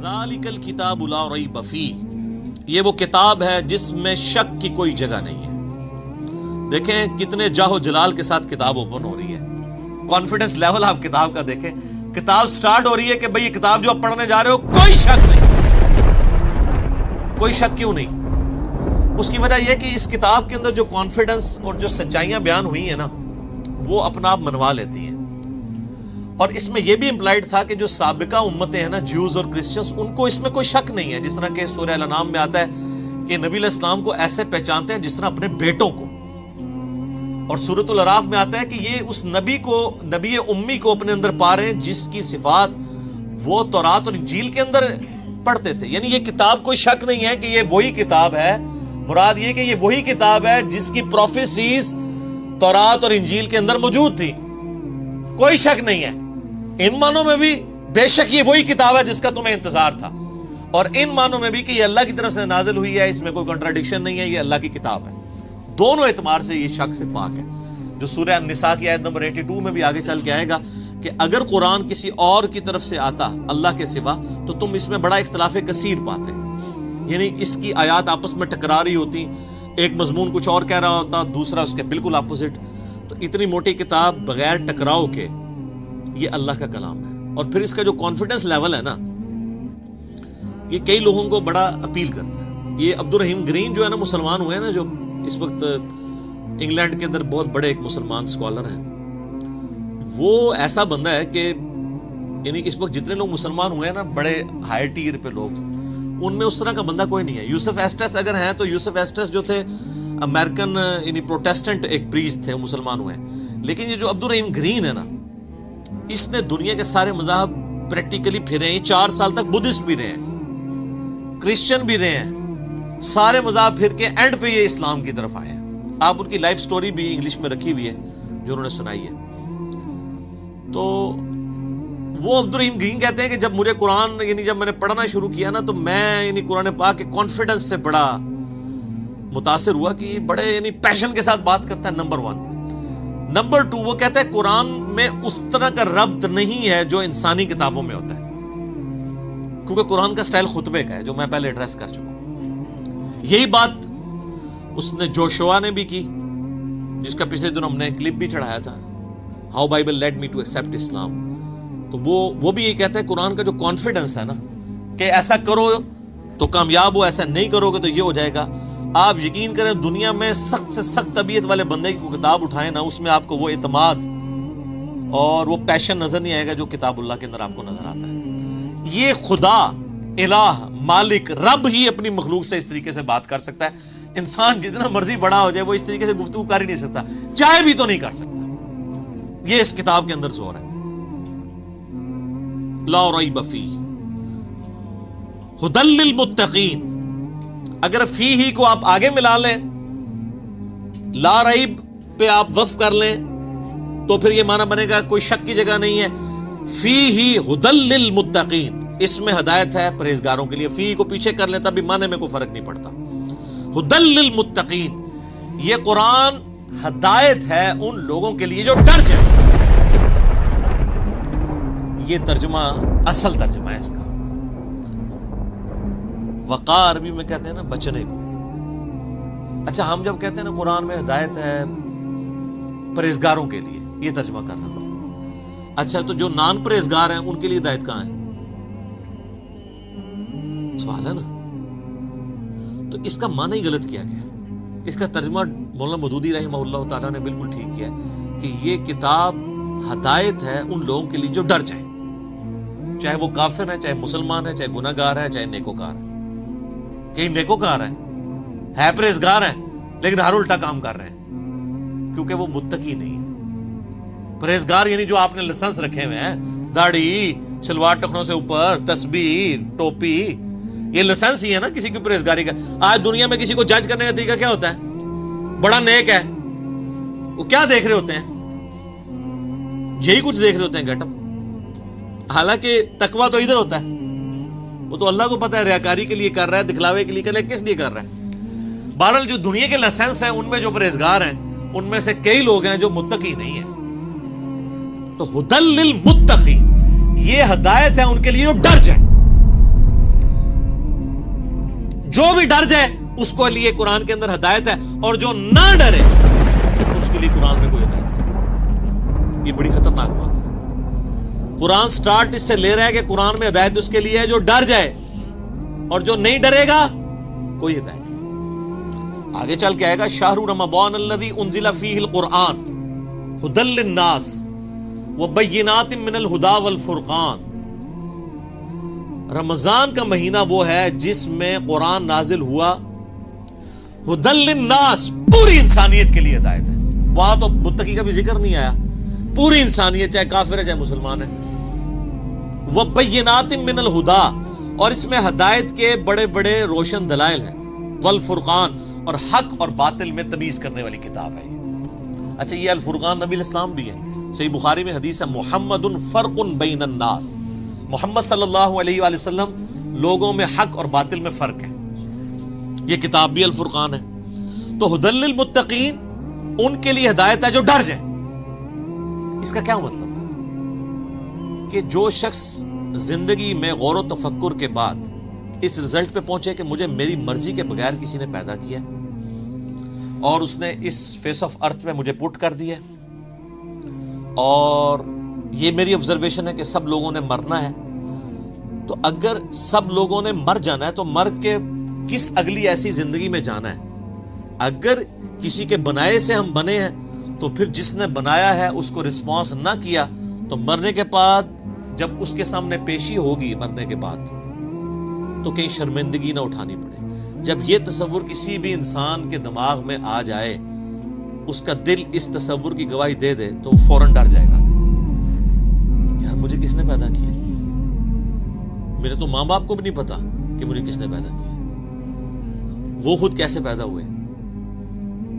ذالک الکتاب لا ریب فیہ، یہ وہ کتاب ہے جس میں شک کی کوئی جگہ نہیں ہے۔ دیکھیں کتنے جاہ و جلال کے ساتھ کتاب اوپن ہو رہی ہے، کانفیڈنس لیول آپ کتاب کا دیکھیں۔ کتاب سٹارٹ ہو رہی ہے کہ بھئی یہ کتاب جو آپ پڑھنے جا رہے ہو کوئی شک نہیں۔ کوئی شک کیوں نہیں؟ اس کی وجہ یہ کہ اس کتاب کے اندر جو کانفیڈنس اور جو سچائیاں بیان ہوئی ہیں نا، وہ اپنا آپ منوا لیتی ہیں۔ اور اس میں یہ بھی امپلائڈ تھا کہ جو سابقہ امتیں ہیں نا، جیوز اور کرسچنز، ان کو اس میں کوئی شک نہیں ہے۔ جس طرح کہ سورہ الانعام میں آتا ہے کہ نبی علیہ السلام کو ایسے پہچانتے ہیں جس طرح اپنے بیٹوں کو، اور سورۃ الاعراف میں آتا ہے کہ یہ اس نبی کو، نبی امی کو اپنے اندر پا رہے ہیں جس کی صفات وہ تورات اور انجیل کے اندر پڑھتے تھے۔ یعنی یہ کتاب کوئی شک نہیں ہے کہ یہ وہی کتاب ہے، مراد یہ کہ یہ وہی کتاب ہے جس کی پروفیسیز تورات اور انجیل کے اندر موجود تھی۔ کوئی شک نہیں ہے۔ ان معنوں میں بھی بے شک یہ وہی کتاب ہے جس کا تمہیں انتظار تھا، اور ان معنوں میں بھی کہ یہ اللہ کی طرف سے نازل ہوئی ہے، اس میں کوئی کنٹراڈکشن نہیں ہے، یہ اللہ کی کتاب ہے۔ دونوں اعتبار سے یہ شک سے پاک ہے۔ جو سورہ النساء کی آیت نمبر 82 میں بھی آگے چل کے آئے گا کہ اگر قرآن کسی اور کی طرف سے آتا اللہ کے سوا تو تم اس میں بڑا اختلاف کثیر پاتے، یعنی اس کی آیات آپس میں ٹکرا رہی ہوتی، ایک مضمون کچھ اور کہہ رہا ہوتا، دوسرا اس کے بالکل اپوزٹ۔ تو اتنی موٹی کتاب بغیر ٹکراؤ کے یہ اللہ کا کلام ہے۔ اور پھر اس کا جو کانفیڈنس لیول ہے نا، یہ کئی لوگوں کو بڑا اپیل کرتا ہے۔ یہ عبد الرحیم گرین جو ہے نا، مسلمان ہوئے ہیں نا، جو اس وقت انگلینڈ کے اندر بہت بڑے ایک مسلمان اسکالر ہیں، وہ ایسا بندہ ہے کہ یعنی اس وقت جتنے لوگ مسلمان ہوئے ہیں نا، بڑے ہائی ٹیر پہ لوگ، ان میں اس طرح کا بندہ کوئی نہیں ہے۔ یوسف ایسٹس اگر ہیں تو یوسف ایسٹس جو تھے امریکن یعنی پروٹیسٹنٹ ایک پریسٹ تھے، وہ مسلمان ہوئے ہیں۔ لیکن یہ جو عبد الرحیم گرین ہے نا، اس نے دنیا کے سارے مذاہب پریکٹیکلی پھرے ہیں۔ 4 سال تک بدھسٹ بھی رہے ہیں، کرسچن بھی رہے ہیں، سارے مذاہب پھر کے اینڈ پہ یہ اسلام کی طرف آئے ہیں۔ آپ ان کی لائف سٹوری بھی انگلش میں رکھی ہوئی ہے جو انہوں نے سنائی ہے۔ تو وہ عبد الرحیم گرین کہتے ہیں کہ جب مجھے قرآن یعنی جب میں نے پڑھنا شروع کیا نا، تو میں یعنی قرآن پاک کے کانفیڈنس سے بڑا متاثر ہوا کہ یہ بڑے یعنی پیشن کے ساتھ بات کرتا ہے، نمبر 1۔ نمبر 2، وہ کہتا ہے قرآن میں اس طرح کا ربط نہیں ہے جو انسانی کتابوں میں ہوتا ہے، کیونکہ قرآن کا سٹائل خطبے کا ہے، جو میں پہلے ایڈریس کر چکا ہوں۔ یہی بات اس نے جوشوا نے بھی کی، جس کا پچھلے دن ہم نے کلپ بھی چڑھایا تھا، how Bible led me to accept Islam. تو وہ بھی یہ کہتا ہے قرآن کا جو کانفیڈنس ہے نا، کہ ایسا کرو تو کامیاب ہو، ایسا نہیں کرو گے تو یہ ہو جائے گا۔ آپ یقین کریں، دنیا میں سخت سے سخت طبیعت والے بندے کی کتاب اٹھائیں نا، اس میں آپ کو وہ اعتماد اور وہ پیشن نظر نہیں آئے گا جو کتاب اللہ کے اندر آپ کو نظر آتا ہے۔ یہ خدا، الہ، مالک، رب ہی اپنی مخلوق سے اس طریقے سے بات کر سکتا ہے۔ انسان جتنا مرضی بڑا ہو جائے وہ اس طریقے سے گفتگو کر ہی نہیں سکتا، چاہے بھی تو نہیں کر سکتا۔ یہ اس کتاب کے اندر زور ہے۔ لا ریب فیہ ھدی للمتقین۔ اگر فی ہی کو آپ آگے ملا لیں، لا ریب پہ آپ وقف کر لیں، تو پھر یہ معنی بنے گا کوئی شک کی جگہ نہیں ہے۔ فی ہی ھدی للمتقین، اس میں ہدایت ہے پرہیزگاروں کے لیے۔ فی کو پیچھے کر لیں تب بھی معنی میں کوئی فرق نہیں پڑتا۔ ھدی للمتقین، یہ قرآن ہدایت ہے ان لوگوں کے لیے جو ڈر جائیں۔ یہ ترجمہ اصل ترجمہ ہے اس کا۔ وقار عربی میں کہتے ہیں نا بچنے کو۔ اچھا، ہم جب کہتے ہیں نا قرآن میں ہدایت ہے پرہیزگاروں کے لیے، یہ ترجمہ کر رہا ہوں۔ اچھا، تو جو نان پرہیزگار ہیں ان کے لیے ہدایت کہاں ہے؟ سوال ہے نا۔ تو اس کا معنی ہی غلط کیا گیا۔ اس کا ترجمہ مولانا مودودی رحمہ اللہ تعالیٰ نے بالکل ٹھیک کیا کہ یہ کتاب ہدایت ہے ان لوگوں کے لیے جو ڈر جائیں، چاہے وہ کافر ہے، چاہے مسلمان ہے، چاہے گناہ گار ہے، چاہے نیکوکار ہے۔ کئی نیکوکار ہیں، ہے پرہیزگار ہیں، لیکن ہر الٹا کام کر رہے ہیں، کیونکہ وہ متقی نہیں ہے۔ پرہیزگار یعنی جو آپ نے لائسنس رکھے ہوئے ہیں، داڑھی، شلوار ٹخنوں سے اوپر، تسبیح، ٹوپی، یہ لائسنس ہی ہے نا کسی کی پرہیزگاری کا۔ آج دنیا میں کسی کو جج کرنے کا طریقہ کیا ہوتا ہے؟ بڑا نیک ہے، وہ کیا دیکھ رہے ہوتے ہیں؟ یہی کچھ دیکھ رہے ہوتے ہیں، گیٹ اپ۔ حالانکہ تقویٰ تو ادھر ہوتا ہے، وہ تو اللہ کو پتہ ہے ریاکاری کے لیے کر رہا ہے، دکھلاوے کے لیے کر رہا ہے، کس لیے کر رہا ہے۔ بہرحال جو دنیا کے لائسنس ہیں ان میں جو پرہیزگار ہیں ان میں سے کئی لوگ ہیں جو متقی نہیں ہیں۔ تو ھدی للمتقین، یہ ہدایت ہے ان کے لیے جو ڈر جائیں۔ جو بھی ڈر جائے اس کو لیے قرآن کے اندر ہدایت ہے، اور جو نہ ڈرے اس کے لیے قرآن میں کوئی ہدایت نہیں۔ یہ بڑی خطرناک بات ہے۔ قرآن سٹارٹ اس سے لے رہا ہے کہ قرآن میں ہدایت اس کے لیے ہے جو ڈر جائے، اور جو نہیں ڈرے گا کوئی ہدایت نہیں۔ آگے چل کے آئے گا شہر رمضان الذی انزل فیہ القرآن ھدی للناس وبینات من الہدی والفرقان۔ رمضان کا مہینہ وہ ہے جس میں قرآن نازل ہوا، ھدی للناس، پوری انسانیت کے لیے ہدایت ہے۔ وہاں تو متقی کا بھی ذکر نہیں آیا، پوری انسانیت، چاہے کافر ہے چاہے مسلمان ہے۔ وبینات من الہدی، اور اس میں ہدایت کے بڑے بڑے روشن دلائل ہیں، والفرقان، اور حق اور باطل میں تمیز کرنے والی کتاب ہے یہ۔ اچھا، یہ الفرقان نبی الاسلام بھی ہے۔ صحیح بخاری میں حدیث ہے، محمد فرق بین الناس، محمد صلی اللہ علیہ وآلہ وسلم لوگوں میں حق اور باطل میں فرق ہے۔ یہ کتاب بھی الفرقان ہے۔ تو ھدی للمتقین، ان کے لیے ہدایت ہے جو ڈر جائیں۔ اس کا کیا مطلب ہے؟ کہ جو شخص زندگی میں غور و تفکر کے بعد اس رزلٹ پہ پہنچے کہ مجھے میری مرضی کے بغیر کسی نے پیدا کیا اور اس نے اس فیس آف ارتھ میں مجھے پٹ کر دیا، اور یہ میری آبزرویشن ہے کہ سب لوگوں نے مرنا ہے، تو اگر سب لوگوں نے مر جانا ہے تو مر کے کس اگلی ایسی زندگی میں جانا ہے؟ اگر کسی کے بنائے سے ہم بنے ہیں تو پھر جس نے بنایا ہے اس کو رسپانس نہ کیا تو مرنے کے بعد جب اس کے سامنے پیشی ہوگی مرنے کے بعد تو کہیں شرمندگی نہ اٹھانی پڑے۔ جب یہ تصور کسی بھی انسان کے دماغ میں آ جائے، اس کا دل اس تصور کی گواہی دے دے تو وہ فوراً ڈر جائے گا، یار مجھے کس نے پیدا کیا؟ میرے تو ماں باپ کو بھی نہیں پتا کہ مجھے کس نے پیدا کیا، وہ خود کیسے پیدا ہوئے۔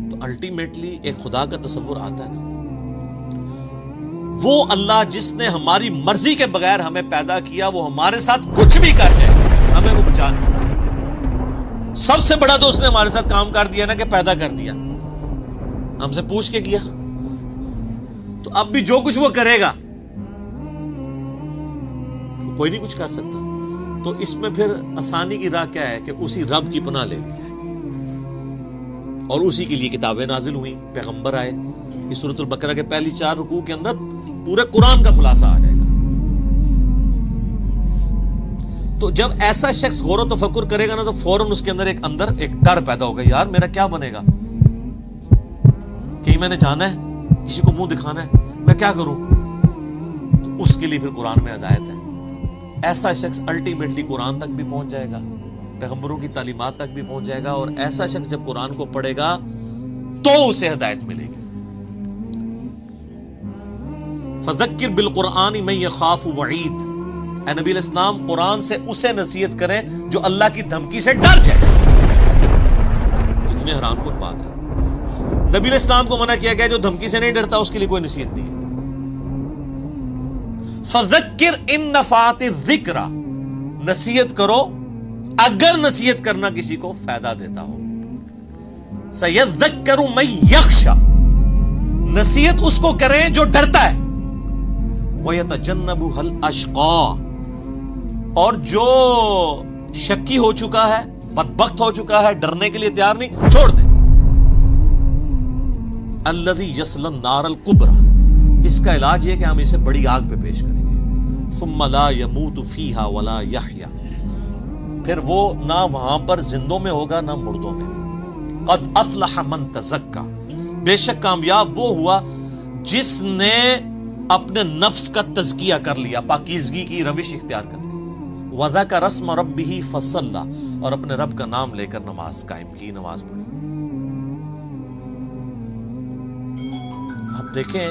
تو الٹیمیٹلی ایک خدا کا تصور آتا ہے نا، وہ اللہ جس نے ہماری مرضی کے بغیر ہمیں پیدا کیا، وہ ہمارے ساتھ کچھ بھی کر جائے ہمیں وہ بچا نہیں سکتا۔ سب سے بڑا تو اس نے ہمارے ساتھ کام کر دیا نا کہ پیدا کر دیا، ہم سے پوچھ کے کیا، تو اب بھی جو کچھ وہ کرے گا کوئی نہیں کچھ کر سکتا۔ تو اس میں پھر آسانی کی راہ کیا ہے کہ اسی رب کی پناہ لے لی جائے، اور اسی کے لیے کتابیں نازل ہوئیں، پیغمبر آئے۔ اس سورۃ البقرہ کے پہلی 4 رکوع کے اندر پورے قرآن کا خلاصہ آ جائے گا۔ تو جب ایسا شخص غور و تفکر کرے گا نا تو فوراً اس کے اندر ایک ڈر پیدا ہوگا، یار میرا کیا بنے گا؟ کہیں میں نے جانا ہے، کسی کو منہ دکھانا ہے، میں کیا کروں؟ تو اس کے لیے پھر قرآن میں ہدایت ہے۔ ایسا شخص الٹیمیٹلی قرآن تک بھی پہنچ جائے گا، پیغمبروں کی تعلیمات تک بھی پہنچ جائے گا، اور ایسا شخص جب قرآن کو پڑھے گا تو اسے ہدایت ملے گی۔ فذکر بالقرآن من یخاف وعید، اے نبی علیہ السلام قرآن سے اسے نصیحت کریں جو اللہ کی دھمکی سے ڈر جائے۔ کتنی حیران کن بات ہے، نبی علیہ السلام کو منع کیا گیا جو دھمکی سے نہیں ڈرتا اس کے لیے کوئی نصیحت نہیں ہے۔ فذکر ان نفعت الذکر، نصیحت کرو اگر نصیحت کرنا کسی کو فائدہ دیتا ہو۔ سیذکر من یخشی، نصیحت اس کو کریں جو ڈرتا ہے۔ وَيَتَجَنَّبُهَا الْأَشْقَى، اور جو شکی ہو چکا ہے، بدبخت ہو چکا ہے، ڈرنے کے لیے تیار نہیں، چھوڑ دیں۔ الَّذِي يَصْلَى النَّارَ الْكُبْرَى، اس کا علاج یہ کہ ہم اسے بڑی آگ پہ پیش کریں گے۔ ثُمَّ لَا يَمُوتُ فِيهَا وَلَا يَحْيَا، پھر وہ نہ وہاں پر زندوں میں ہوگا نہ مردوں میں۔ قَدْ أَفْلَحَ مَن تَزَكَّى، بے شک کامیاب وہ ہوا جس نے اپنے نفس کا تزکیہ کر لیا، پاکیزگی کی روش اختیار کر لی۔ وَذَكَرَ اسْمَ رَبِّهِ فَصَلَّى، اور اپنے رب کا نام لے کر نماز قائم کی، نماز پڑھی۔ اب دیکھیں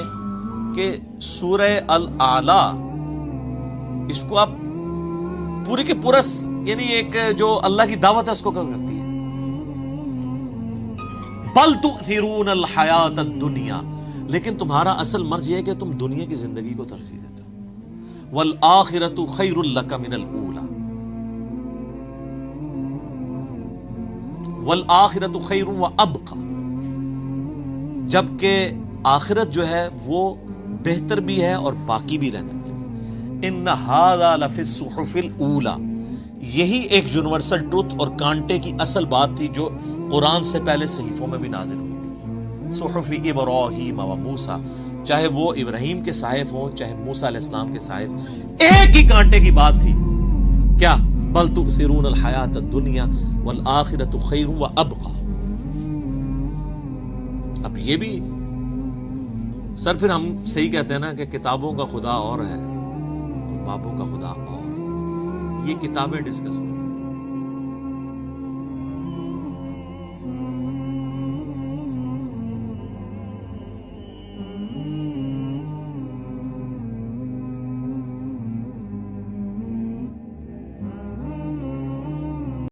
کہ سورہ الاعلی، اس کو آپ پوری کے پورا یعنی ایک جو اللہ کی دعوت ہے اس کو کور کرتی ہے۔ بل تؤثرون الحیات الدنیا، لیکن تمہارا اصل مرض یہ ہے کہ تم دنیا کی زندگی کو ترجیح دیتے ہو۔ والآخرۃ خیر لک من الاولی، والآخرۃ خیر وابقی، جبکہ آخرت جو ہے وہ بہتر بھی ہے اور باقی بھی رہنے والی۔ ان ھذا لفی الصحف الاولی، یہی ایک یونیورسل ٹروتھ اور کانٹے کی اصل بات تھی جو قرآن سے پہلے صحیفوں میں بھی نازل ہوئی تھی. صحف ابراہیم و موسیٰ، چاہے وہ ابراہیم کے صحائف ہوں چاہے موسیٰ علیہ السلام کے صحائف، ایک ہی کانٹے کی بات تھی. کیا؟ بل تؤثرون الحیات الدنیا والآخرۃ خیر وابقی. اب یہ بھی سر پھر ہم صحیح کہتے ہیں نا کہ کتابوں کا خدا اور ہے، بابوں کا خدا اور. یہ کتابیں ڈسکس ہو